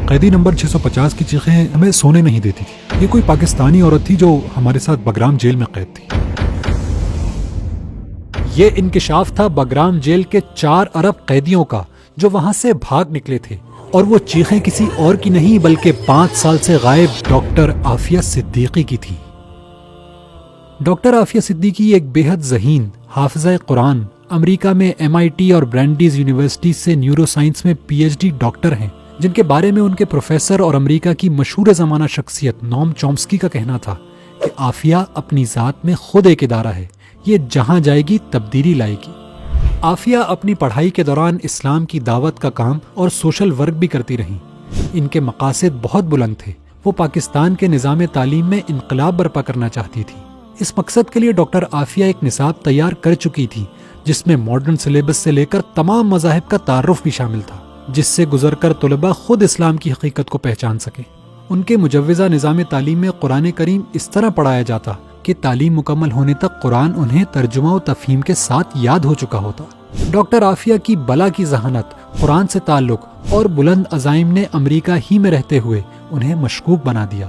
قیدی نمبر 650 کی چیخیں ہمیں سونے نہیں دیتی تھی. یہ کوئی پاکستانی عورت تھی جو ہمارے ساتھ بگرام جیل میں قید تھی. یہ انکشاف تھا بگرام جیل کے 4 ارب قیدیوں کا جو وہاں سے بھاگ نکلے تھے، اور وہ چیخیں کسی اور کی نہیں بلکہ 5 سال سے غائب ڈاکٹر عافیہ صدیقی کی تھی. ڈاکٹر عافیہ صدیقی ایک بے حد ذہین حافظہ قرآن، امریکہ میں MIT اور برینڈیز یونیورسٹی سے نیورو سائنس میں PhD ڈاکٹر ہیں، جن کے بارے میں ان کے پروفیسر اور امریکہ کی مشہور زمانہ شخصیت نوم چومسکی کا کہنا تھا کہ عافیہ اپنی ذات میں خود ایک ادارہ ہے، یہ جہاں جائے گی تبدیلی لائے گی. عافیہ اپنی پڑھائی کے دوران اسلام کی دعوت کا کام اور سوشل ورک بھی کرتی رہیں. ان کے مقاصد بہت بلند تھے. وہ پاکستان کے نظام تعلیم میں انقلاب برپا کرنا چاہتی تھی. اس مقصد کے لیے ڈاکٹر عافیہ ایک نصاب تیار کر چکی تھی جس میں ماڈرن سلیبس سے لے کر تمام مذاہب کا تعارف بھی شامل تھا، جس سے گزر کر طلباء خود اسلام کی حقیقت کو پہچان سکیں. ان کے مجوزہ نظام تعلیم میں قرآن کریم اس طرح پڑھایا جاتا کہ تعلیم مکمل ہونے تک قرآن انہیں ترجمہ و تفہیم کے ساتھ یاد ہو چکا ہوتا. ڈاکٹر عافیہ کی بلا کی ذہانت، قرآن سے تعلق اور بلند عزائم نے امریکہ ہی میں رہتے ہوئے انہیں مشکوک بنا دیا.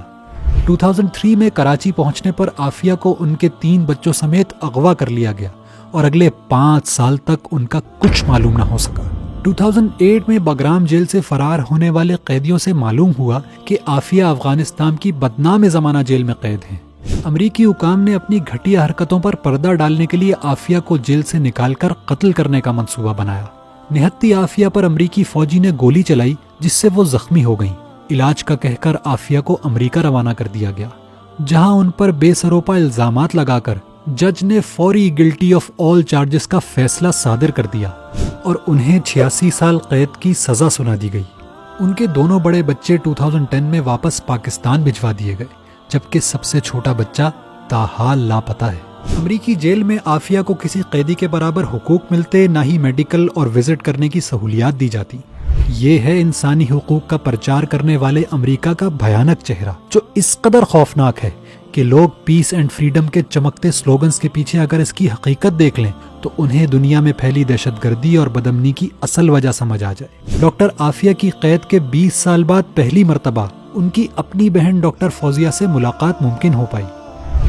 2003 میں کراچی پہنچنے پر عافیہ کو ان کے 3 بچوں سمیت اغوا کر لیا گیا اور اگلے 5 سال تک ان کا کچھ معلوم نہ ہو سکا. 2008 میں بگرام جیل سے فرار ہونے والے قیدیوں سے معلوم ہوا کہ عافیہ افغانستان کی بدنام زمانہ جیل میں قید ہیں. امریکی حکام نے اپنی گھٹیا حرکتوں پر پردہ ڈالنے کے لیے عافیہ کو جیل سے نکال کر قتل کرنے کا منصوبہ بنایا. نہتی عافیہ پر امریکی فوجی نے گولی چلائی جس سے وہ زخمی ہو گئیں. علاج کا کہہ کر عافیہ کو امریکہ روانہ کر دیا گیا، جہاں ان پر بے سروپا الزامات لگا کر جج نے فوری گلٹی آف آل چارجز کا فیصلہ صادر کر دیا اور انہیں 86 سال قید کی سزا سنا دی گئی. ان کے دونوں بڑے بچے 2010 میں واپس پاکستان بھجوا دیے گئے، جبکہ سب سے چھوٹا بچہ تاحال لاپتہ ہے. امریکی جیل میں عافیہ کو کسی قیدی کے برابر حقوق ملتے، نہ ہی میڈیکل اور وزٹ کرنے کی سہولیات دی جاتی. یہ ہے انسانی حقوق کا پرچار کرنے والے امریکہ کا بھیانک چہرہ، جو اس قدر خوفناک ہے کہ لوگ پیس اینڈ فریڈم کے چمکتے سلوگنز کے پیچھے اگر اس کی حقیقت دیکھ لیں تو انہیں دنیا میں پھیلی دہشت گردی اور بدامنی کی اصل وجہ سمجھ آ جائے. ڈاکٹر عافیہ کی قید کے 20 سال بعد پہلی مرتبہ ان کی اپنی بہن ڈاکٹر فوزیہ سے ملاقات ممکن ہو پائی.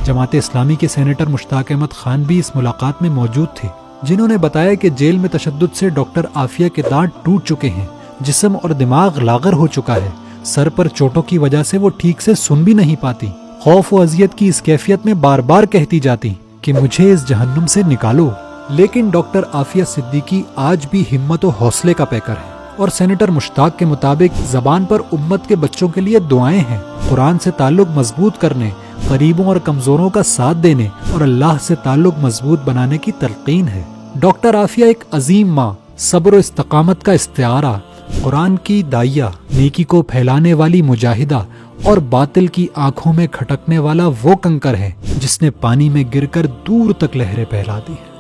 جماعت اسلامی کے سینیٹر مشتاق احمد خان بھی اس ملاقات میں موجود تھے، جنہوں نے بتایا کہ جیل میں تشدد سے ڈاکٹر عافیہ کے دانت ٹوٹ چکے ہیں، جسم اور دماغ لاغر ہو چکا ہے، سر پر چوٹوں کی وجہ سے وہ ٹھیک سے سن بھی نہیں پاتی. خوف و اذیت کی اس کیفیت میں بار بار کہتی جاتی کہ مجھے اس جہنم سے نکالو. لیکن ڈاکٹر عافیہ صدیقی آج بھی ہمت و حوصلے کا پیکر ہے، اور سینیٹر مشتاق کے مطابق زبان پر امت کے بچوں کے لیے دعائیں ہیں، قرآن سے تعلق مضبوط کرنے، غریبوں اور کمزوروں کا ساتھ دینے اور اللہ سے تعلق مضبوط بنانے کی تلقین ہے. ڈاکٹر عافیہ ایک عظیم ماں، صبر و استقامت کا استعارہ، قرآن کی داعیہ، نیکی کو پھیلانے والی مجاہدہ اور باطل کی آنکھوں میں کھٹکنے والا وہ کنکر ہے جس نے پانی میں گر کر دور تک لہریں پھیلا دی ہیں.